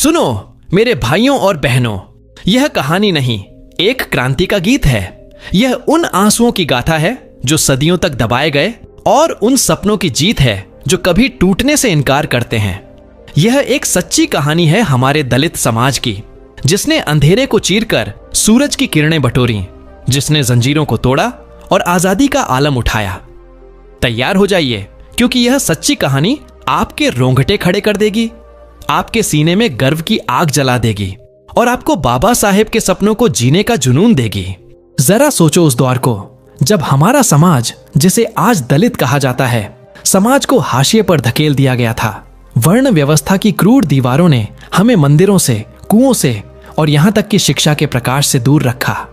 सुनो मेरे भाइयों और बहनों, यह कहानी नहीं, एक क्रांति का गीत है। यह उन आंसुओं की गाथा है जो सदियों तक दबाए गए और उन सपनों की जीत है जो कभी टूटने से इनकार करते हैं। यह एक सच्ची कहानी है हमारे दलित समाज की, जिसने अंधेरे को चीरकर सूरज की किरणें बटोरी, जिसने जंजीरों को तोड़ा और आजादी का आलम उठाया। तैयार हो जाइए, क्योंकि यह सच्ची कहानी आपके रोंगटे खड़े कर देगी, आपके सीने में गर्व की आग जला देगी और आपको बाबा साहेब के सपनों को जीने का जुनून देगी। जरा सोचो उस दौर को जब हमारा समाज, जिसे आज दलित कहा जाता है, समाज को हाशिए पर धकेल दिया गया था। वर्ण व्यवस्था की क्रूर दीवारों ने हमें मंदिरों से, कुओं से और यहां तक कि शिक्षा के प्रकाश से दूर रखा।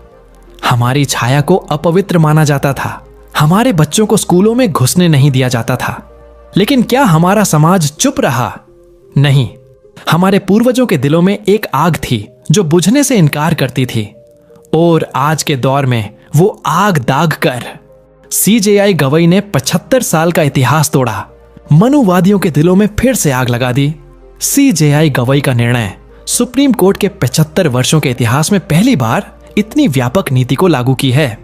हमारी छाया को अपवित्र माना जाता था। हमारे बच्चों को स्कूलों में घुसने नहीं दिया जाता था। लेकिन क्या हमारा समाज चुप रहा? नहीं, हमारे पूर्वजों के दिलों में एक आग थी जो बुझने से इनकार करती थी, और आज के दौर में वो आग दाग कर CJI गवई ने 75 साल का इतिहास तोड़ा, मनुवादियों के दिलों में फिर से आग लगा दी। CJI गवई का निर्णय सुप्रीम कोर्ट के 75 वर्षों के इतिहास में पहली बार इतनी व्यापक नीति को लागू की है।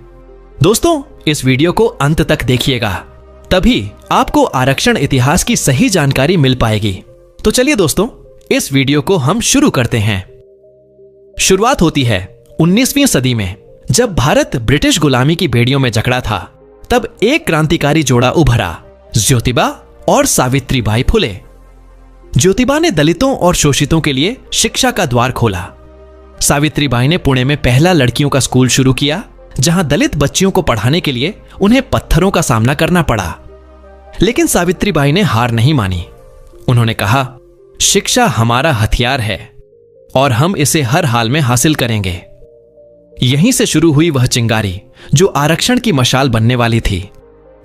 दोस्तों, इस वीडियो को अंत तक देखिएगा, तभी आपको आरक्षण इतिहास की सही जानकारी मिल पाएगी। तो चलिए दोस्तों, इस वीडियो को हम शुरू करते हैं। शुरुआत होती है 19वीं सदी में, जब भारत ब्रिटिश गुलामी की बेड़ियों में जकड़ा था। तब एक क्रांतिकारी जोड़ा उभरा, ज्योतिबा और सावित्रीबाई फुले। ज्योतिबा ने दलितों और शोषितों के लिए शिक्षा का द्वार खोला। सावित्रीबाई ने पुणे में पहला लड़कियों का स्कूल शुरू किया, जहां दलित बच्चियों को पढ़ाने के लिए उन्हें पत्थरों का सामना करना पड़ा। लेकिन सावित्रीबाई ने हार नहीं मानी। उन्होंने कहा, शिक्षा हमारा हथियार है और हम इसे हर हाल में हासिल करेंगे। यहीं से शुरू हुई वह चिंगारी जो आरक्षण की मशाल बनने वाली थी।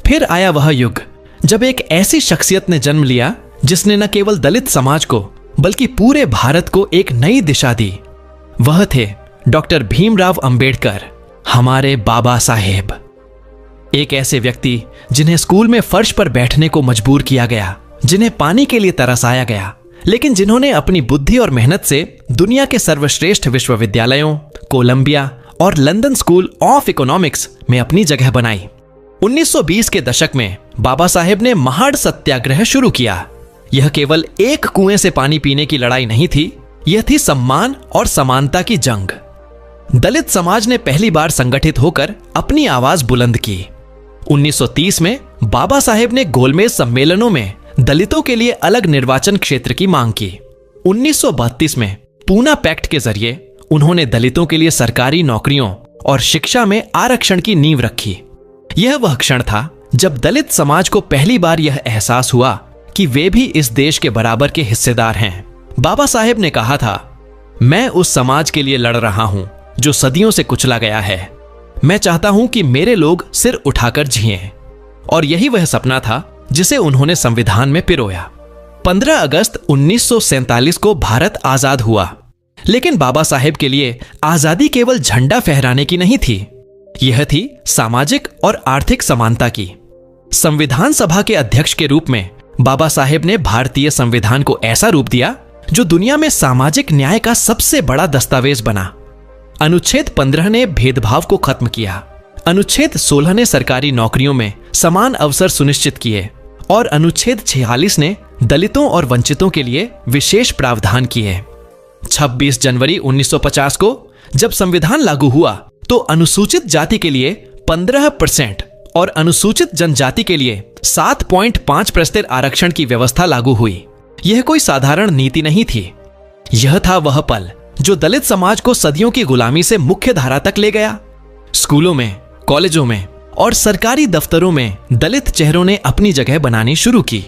फिर आया वह युग जब एक ऐसी शख्सियत ने जन्म लिया जिसने न केवल दलित समाज को बल्कि पूरे भारत को एक नई दिशा दी। वह थे डॉक्टर भीमराव अंबेडकर, हमारे बाबा साहेब। एक ऐसे व्यक्ति जिन्हें स्कूल में फर्श पर बैठने को मजबूर किया गया, जिन्हें पानी के लिए तरसाया गया, लेकिन जिन्होंने अपनी बुद्धि और मेहनत से दुनिया के सर्वश्रेष्ठ विश्वविद्यालयों, कोलंबिया और लंदन स्कूल ऑफ इकोनॉमिक्स में अपनी जगह बनाई। 1920 के दशक में बाबा साहेब ने महाड़ सत्याग्रह शुरू किया। यह केवल एक कुएं से पानी पीने की लड़ाई नहीं थी, यह थी सम्मान और समानता की जंग। दलित समाज ने पहली बार संगठित होकर अपनी आवाज बुलंद की। 1930 में बाबा साहेब ने गोलमेज सम्मेलनों में दलितों के लिए अलग निर्वाचन क्षेत्र की मांग की। 1932 में पूना पैक्ट के जरिए उन्होंने दलितों के लिए सरकारी नौकरियों और शिक्षा में आरक्षण की नींव रखी। यह वह क्षण था जब दलित समाज को पहली बार यह एहसास हुआ कि वे भी इस देश के बराबर के हिस्सेदार हैं। बाबा साहेब ने कहा था, मैं उस समाज के लिए लड़ रहा हूं जो सदियों से कुचला गया है। मैं चाहता हूं कि मेरे लोग सिर उठाकर जिएं। और यही वह सपना था जिसे उन्होंने संविधान में पिरोया। 15 अगस्त 1947 को भारत आजाद हुआ। लेकिन बाबा साहेब के लिए आजादी केवल झंडा फहराने की नहीं थी, यह थी सामाजिक और आर्थिक समानता की। संविधान सभा के अध्यक्ष के रूप में बाबा साहेब ने भारतीय संविधान को ऐसा रूप दिया जो दुनिया में सामाजिक न्याय का सबसे बड़ा दस्तावेज बना। अनुच्छेद 15 ने भेदभाव को खत्म किया। अनुच्छेद 16 ने सरकारी नौकरियों में समान अवसर सुनिश्चित किए और अनुच्छेद 46 ने दलितों और वंचितों के लिए विशेष प्रावधान किए। 26 जनवरी 1950 को जब संविधान लागू हुआ तो अनुसूचित जाति के लिए 15% और अनुसूचित जनजाति के लिए 7.5% आरक्षण की व्यवस्था लागू हुई। यह कोई साधारण नीति नहीं थी, यह था वह पल जो दलित समाज को सदियों की गुलामी से मुख्य धारा तक ले गया। स्कूलों में, कॉलेजों में और सरकारी दफ्तरों में दलित चेहरों ने अपनी जगह बनानी शुरू की।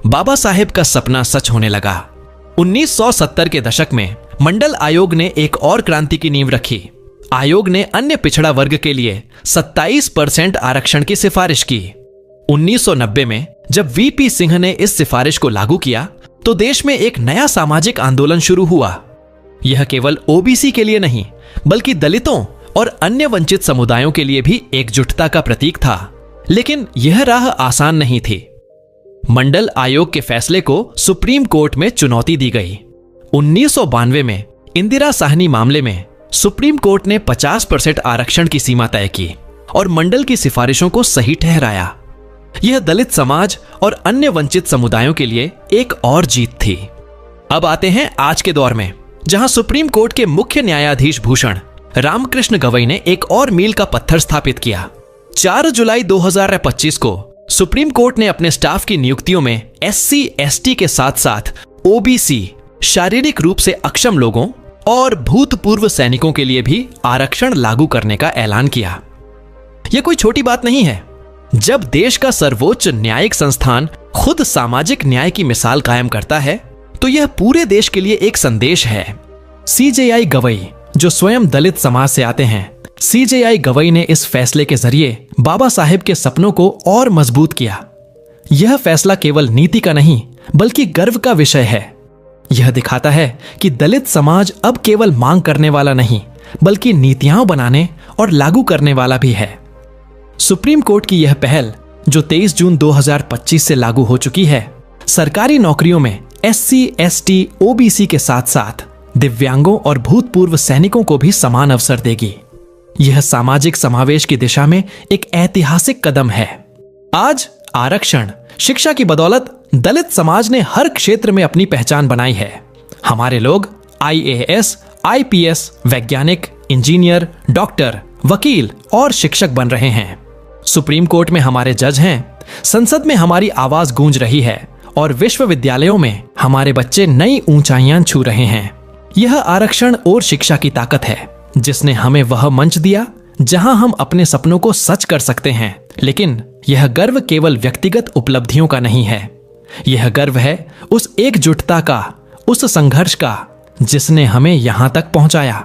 बाबा साहेब का सपना सच होने लगा। 1970 के दशक में मंडल आयोग ने एक और क्रांति की नींव रखी। आयोग ने अन्य पिछड़ा वर्ग के लिए 27% आरक्षण की सिफारिश की। 1990 में जब VP सिंह ने इस सिफारिश को लागू किया तो देश में एक नया सामाजिक आंदोलन शुरू हुआ। यह केवल OBC के लिए नहीं, बल्कि दलितों और अन्य वंचित समुदायों के लिए भी एकजुटता का प्रतीक था। लेकिन यह राह आसान नहीं थी। मंडल आयोग के फैसले को सुप्रीम कोर्ट में चुनौती दी गई। 1992 में इंदिरा साहनी मामले में सुप्रीम कोर्ट ने 50% आरक्षण की सीमा तय की और मंडल की सिफारिशों को सही ठहराया। यह दलित समाज और अन्य वंचित समुदायों के लिए एक और जीत थी। अब आते हैं आज के दौर में, जहां सुप्रीम कोर्ट के मुख्य न्यायाधीश भूषण रामकृष्ण गवई ने एक और मील का पत्थर स्थापित किया। 4 जुलाई 2025 को सुप्रीम कोर्ट ने अपने स्टाफ की नियुक्तियों में SC/ST के साथ साथ OBC, शारीरिक रूप से अक्षम लोगों और भूतपूर्व सैनिकों के लिए भी आरक्षण लागू करने का ऐलान किया। यह कोई छोटी बात नहीं है। जब देश का सर्वोच्च न्यायिक संस्थान खुद सामाजिक न्याय की मिसाल कायम करता है तो यह पूरे देश के लिए एक संदेश है। CJI गवई, जो स्वयं दलित समाज से आते हैं, CJI गवई ने इस फैसले के जरिए बाबा साहेब के सपनों को और मजबूत किया। यह फैसला केवल नीति का नहीं बल्कि गर्व का विषय है। यह दिखाता है कि दलित समाज अब केवल मांग करने वाला नहीं बल्कि नीतियां बनाने और लागू करने वाला भी है। सुप्रीम कोर्ट की यह पहल, जो 23 जून 2025 से लागू हो चुकी है, सरकारी नौकरियों में SC/ST, OBC के साथ साथ दिव्यांगों और भूतपूर्व सैनिकों को भी समान अवसर देगी। यह सामाजिक समावेश की दिशा में एक ऐतिहासिक कदम है। आज आरक्षण, शिक्षा की बदौलत दलित समाज ने हर क्षेत्र में अपनी पहचान बनाई है। हमारे लोग IAS, IPS, वैज्ञानिक, इंजीनियर, डॉक्टर, वकील और शिक्षक बन रहे हैं। सुप्रीम कोर्ट में हमारे जज हैं, संसद में हमारी आवाज गूंज रही है और विश्वविद्यालयों में हमारे बच्चे नई ऊंचाइयां छू रहे हैं। यह आरक्षण और शिक्षा की ताकत है जिसने हमें वह मंच दिया जहां हम अपने सपनों को सच कर सकते हैं। लेकिन यह गर्व केवल व्यक्तिगत उपलब्धियों का नहीं है, यह गर्व है उस एकजुटता का, उस संघर्ष का जिसने हमें यहां तक पहुंचाया।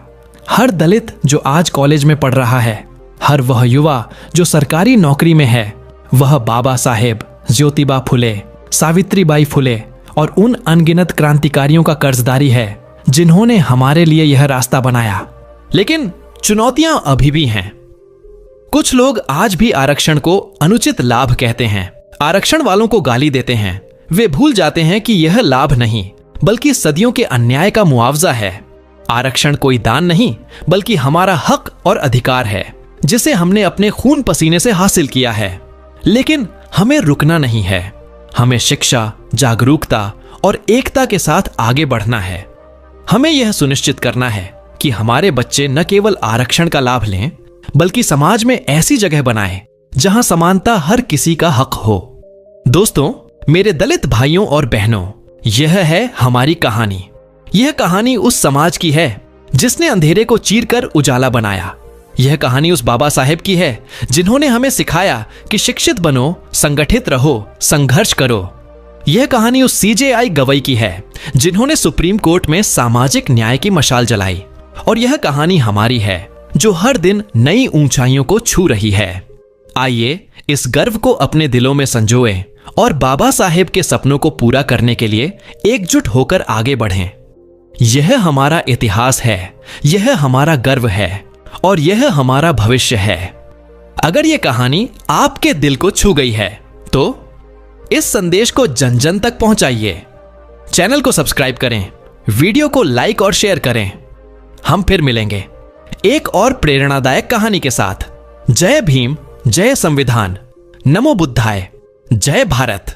हर दलित जो आज कॉलेज में पढ़ रहा है, हर वह युवा जो सरकारी नौकरी में है, वह बाबा साहेब, ज्योतिबा फुले, सावित्रीबाई फुले और उन अनगिनत क्रांतिकारियों का कर्जदारी है जिन्होंने हमारे लिए यह रास्ता बनाया। लेकिन चुनौतियां अभी भी हैं। कुछ लोग आज भी आरक्षण को अनुचित लाभ कहते हैं, आरक्षण वालों को गाली देते हैं। वे भूल जाते हैं कि यह लाभ नहीं बल्कि सदियों के अन्याय का मुआवजा है। आरक्षण कोई दान नहीं बल्कि हमारा हक और अधिकार है जिसे हमने अपने खून पसीने से हासिल किया है। लेकिन हमें रुकना नहीं है, हमें शिक्षा, जागरूकता और एकता के साथ आगे बढ़ना है। हमें यह सुनिश्चित करना है कि हमारे बच्चे न केवल आरक्षण का लाभ लें बल्कि समाज में ऐसी जगह बनाएं जहां समानता हर किसी का हक हो। दोस्तों, मेरे दलित भाइयों और बहनों, यह है हमारी कहानी। यह कहानी उस समाज की है जिसने अंधेरे को चीरकर उजाला बनाया। यह कहानी उस बाबा साहेब की है जिन्होंने हमें सिखाया कि शिक्षित बनो, संगठित रहो, संघर्ष करो। यह कहानी उस CJI गवई की है जिन्होंने सुप्रीम कोर्ट में सामाजिक न्याय की मशाल जलाई। और यह कहानी हमारी है जो हर दिन नई ऊंचाइयों को छू रही है। आइए इस गर्व को अपने दिलों में संजोएं और बाबा साहेब के सपनों को पूरा करने के लिए एकजुट होकर आगे बढ़ें। यह हमारा इतिहास है, यह हमारा गर्व है और यह हमारा भविष्य है। अगर यह कहानी आपके दिल को छू गई है तो इस संदेश को जन जन तक पहुंचाइए। चैनल को सब्सक्राइब करें, वीडियो को लाइक और शेयर करें। हम फिर मिलेंगे एक और प्रेरणादायक कहानी के साथ। जय भीम, जय संविधान, नमो बुद्धाय, जय भारत।